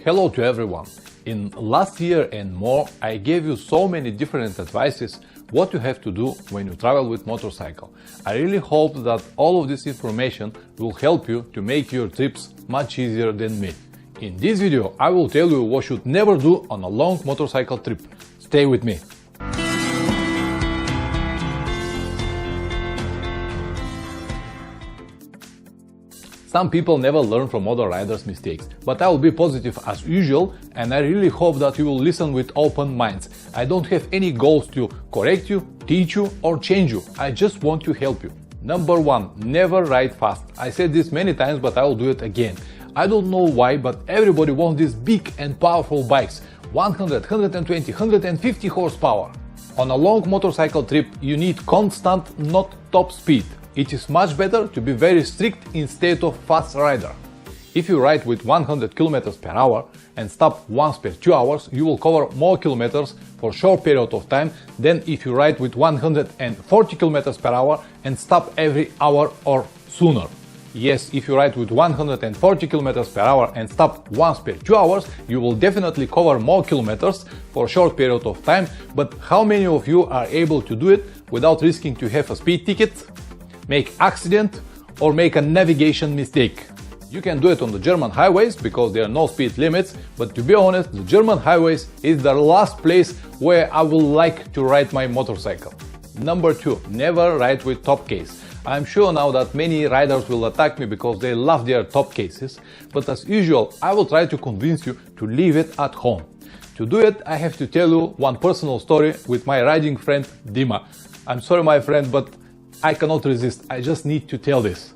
Hello to everyone. In last year and more, I gave you so many different advices what you have to do when you travel with motorcycle. I really hope that all of this information will help you to make your trips much easier than me. In this video, I will tell you what you should never do on a long motorcycle trip. Stay with me. Some people never learn from other riders' mistakes, but I will be positive as usual, and I really hope that you will listen with open minds. I don't have any goals to correct you, teach you or change you. I just want to help you. Number 1. Never ride fast. I said this many times, but I will do it again. I don't know why, but everybody wants these big and powerful bikes. 100, 120, 150 horsepower. On a long motorcycle trip, you need constant, not top speed. It is much better to be very strict instead of fast rider. If you ride with 100 km per hour and stop once per 2 hours, you will cover more kilometers for a short period of time than if you ride with 140 km per hour and stop every hour or sooner. Yes, if you ride with 140 km per hour and stop once per 2 hours, you will definitely cover more kilometers for a short period of time, but how many of you are able to do it without risking to have a speed ticket, make accident or make a navigation mistake? You can do it on the German highways because there are no speed limits, but to be honest, the German highways is the last place where I would like to ride my motorcycle. Number 2. Never ride with top case. I'm sure now that many riders will attack me because they love their top cases, but as usual, I will try to convince you to leave it at home. To do it, I have to tell you one personal story with my riding friend Dima. I'm sorry my friend, but I cannot resist, I just need to tell this.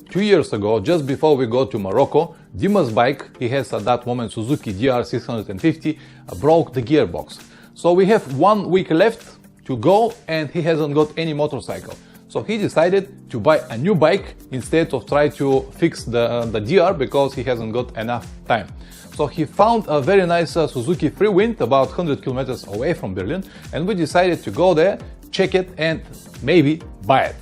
2 years ago, just before we go to Morocco, Dima's bike, he has at that moment Suzuki DR650, broke the gearbox. So we have 1 week left to go and he hasn't got any motorcycle. So he decided to buy a new bike instead of try to fix the DR because he hasn't got enough time. So he found a very nice Suzuki Freewind about 100 kilometers away from Berlin, and we decided to go there, check it and maybe buy it.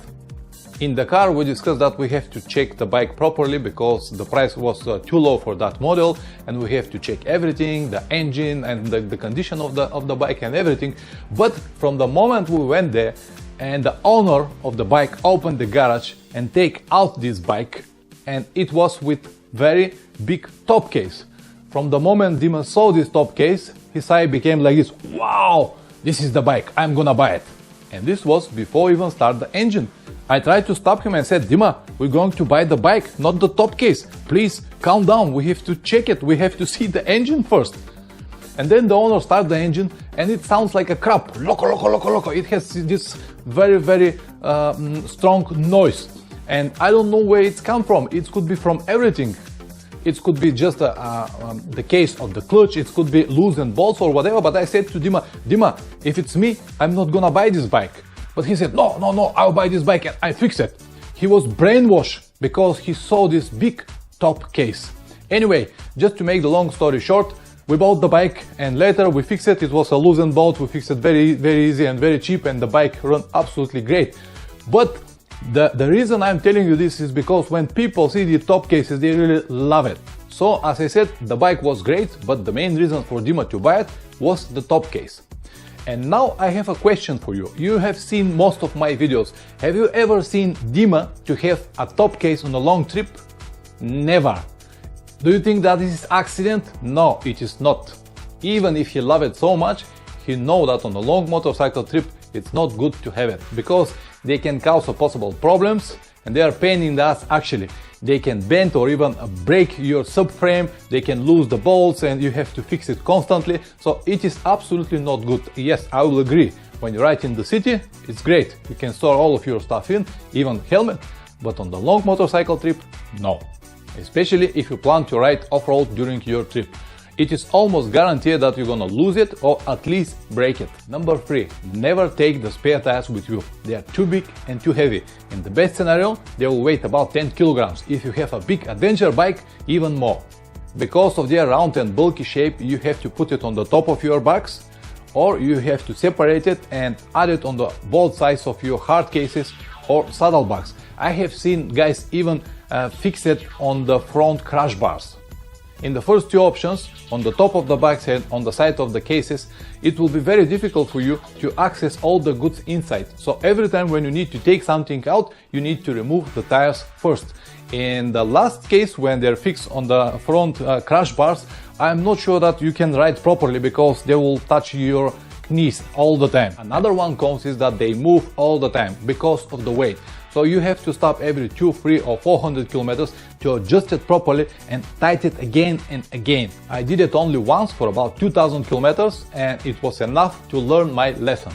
In the car we discussed that we have to check the bike properly because the price was too low for that model, and we have to check everything, the engine and the condition of the bike and everything. But from the moment we went there and the owner of the bike opened the garage and take out this bike, and it was with very big top case. From the moment Dima saw this top case, his eye became like this: wow, this is the bike, I'm gonna buy it. And this was before even start the engine. I tried to stop him and said, Dima, we're going to buy the bike, not the top case. Please calm down, we have to check it, we have to see the engine first. And then the owner started the engine and it sounds like a crap. Loco, loco, loco, loco. It has this very strong noise. And I don't know where it's come from. It could be from everything. It could be just the case of the clutch, it could be loosened bolts or whatever, but I said to Dima, if it's me, I'm not gonna buy this bike. But he said, no, I'll buy this bike and I fix it. He was brainwashed because he saw this big top case. Anyway, just to make the long story short, we bought the bike and later we fixed it. It was a loosened bolt, we fixed it very easy and very cheap, and the bike ran absolutely great. But the reason I'm telling you this is because when people see the top cases, they really love it. So as I said, the bike was great, but the main reason for Dima to buy it was the top case. And now I have a question for you. You have seen most of my videos. Have you ever seen Dima to have a top case on a long trip? Never. Do you think that this is accident? No, it is not. Even if he loves it so much, he knows that on a long motorcycle trip it's not good to have it, because they can cause possible problems and they are pain in the ass actually. They can bend or even break your subframe, they can lose the bolts and you have to fix it constantly. So it is absolutely not good. Yes, I will agree. When you ride in the city, it's great. You can store all of your stuff in, even helmet, but on the long motorcycle trip, no. Especially if you plan to ride off-road during your trip. It is almost guaranteed that you're gonna lose it or at least break it. Number 3. Never take the spare tires with you. They are too big and too heavy. In the best scenario, they will weigh about 10 kilograms. If you have a big adventure bike, even more. Because of their round and bulky shape, you have to put it on the top of your box, or you have to separate it and add it on both sides of your hard cases or saddlebags. I have seen guys even fix it on the front crash bars. In the first two options, on the top of the box and on the side of the cases, it will be very difficult for you to access all the goods inside. So every time when you need to take something out, you need to remove the tires first. In the last case, when they're fixed on the front crash bars, I'm not sure that you can ride properly because they will touch your knees all the time. Another one cons is that they move all the time because of the weight. So you have to stop every 2, 3 or 400 kilometers to adjust it properly and tighten it again and again. I did it only once for about 2000 kilometers and it was enough to learn my lesson.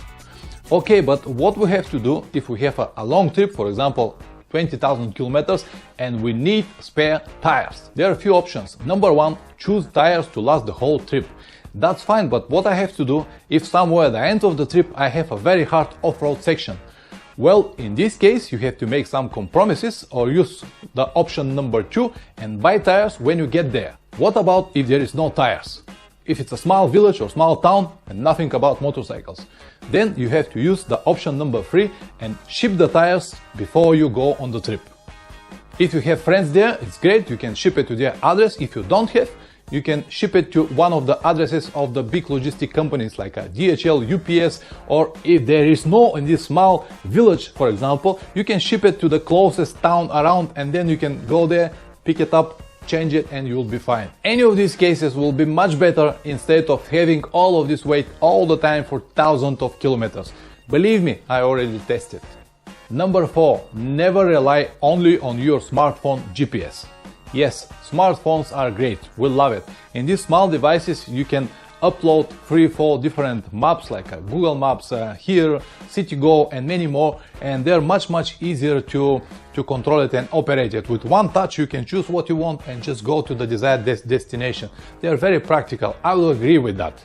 Okay, but what we have to do if we have a long trip, for example 20,000 kilometers, and we need spare tires? There are a few options. Number one, choose tires to last the whole trip. That's fine, but what I have to do if somewhere at the end of the trip I have a very hard off-road section? Well, in this case you have to make some compromises or use the option number 2 and buy tires when you get there. What about if there is no tires? If it's a small village or small town and nothing about motorcycles, then you have to use the option number 3 and ship the tires before you go on the trip. If you have friends there, it's great, you can ship it to their address. If you don't have, you can ship it to one of the addresses of the big logistic companies like DHL, UPS, or if there is no in this small village, for example, you can ship it to the closest town around and then you can go there, pick it up, change it and you'll be fine. Any of these cases will be much better instead of having all of this weight all the time for thousands of kilometers. Believe me, I already tested. Number 4, never rely only on your smartphone GPS. Yes, smartphones are great, we love it. In these small devices you can upload 3-4 different maps like Google Maps, here, CityGo and many more, and they're much easier to control it and operate it. With one touch you can choose what you want and just go to the desired destination. They're very practical, I will agree with that.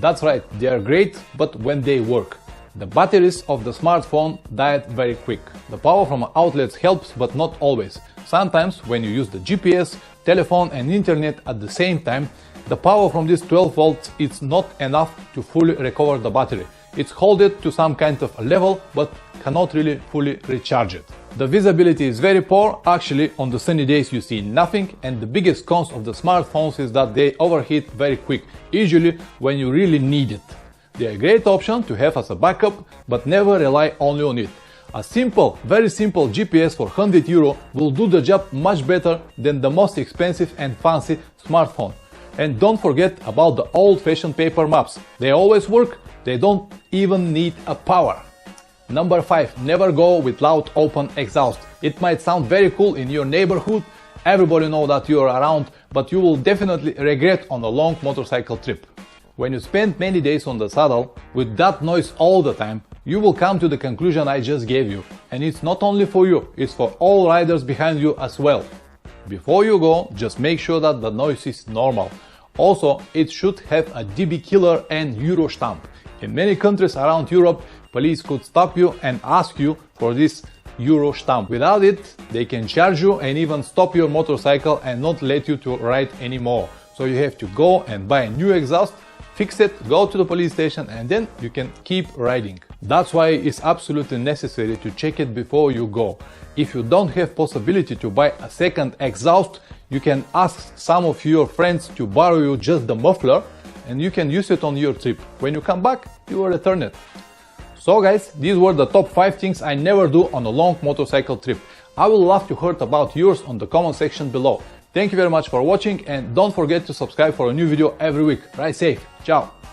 That's right, they are great, but when they work. The batteries of the smartphone died very quick. The power from outlets helps, but not always. Sometimes when you use the GPS, telephone and internet at the same time, the power from this 12 volts is not enough to fully recover the battery. It's holded to some kind of a level, but cannot really fully recharge it. The visibility is very poor, actually on the sunny days you see nothing, and the biggest cons of the smartphones is that they overheat very quick, usually when you really need it. They are a great option to have as a backup, but never rely only on it. A simple, very simple GPS for €100 will do the job much better than the most expensive and fancy smartphone. And don't forget about the old-fashioned paper maps. They always work, they don't even need a power. Number 5, never go with loud open exhaust. It might sound very cool in your neighborhood, everybody knows that you are around, but you will definitely regret on a long motorcycle trip. When you spend many days on the saddle with that noise all the time, you will come to the conclusion I just gave you. And it's not only for you, it's for all riders behind you as well. Before you go, just make sure that the noise is normal. Also, it should have a DB killer and Euro stamp. In many countries around Europe, police could stop you and ask you for this Euro stamp. Without it, they can charge you and even stop your motorcycle and not let you to ride anymore. So you have to go and buy a new exhaust, fix it, go to the police station and then you can keep riding. That's why it's absolutely necessary to check it before you go. If you don't have possibility to buy a second exhaust, you can ask some of your friends to borrow you just the muffler and you can use it on your trip. When you come back, you will return it. So guys, these were the top 5 things I never do on a long motorcycle trip. I would love to hear about yours on the comment section below. Thank you very much for watching and don't forget to subscribe for a new video every week. Ride safe. Ciao.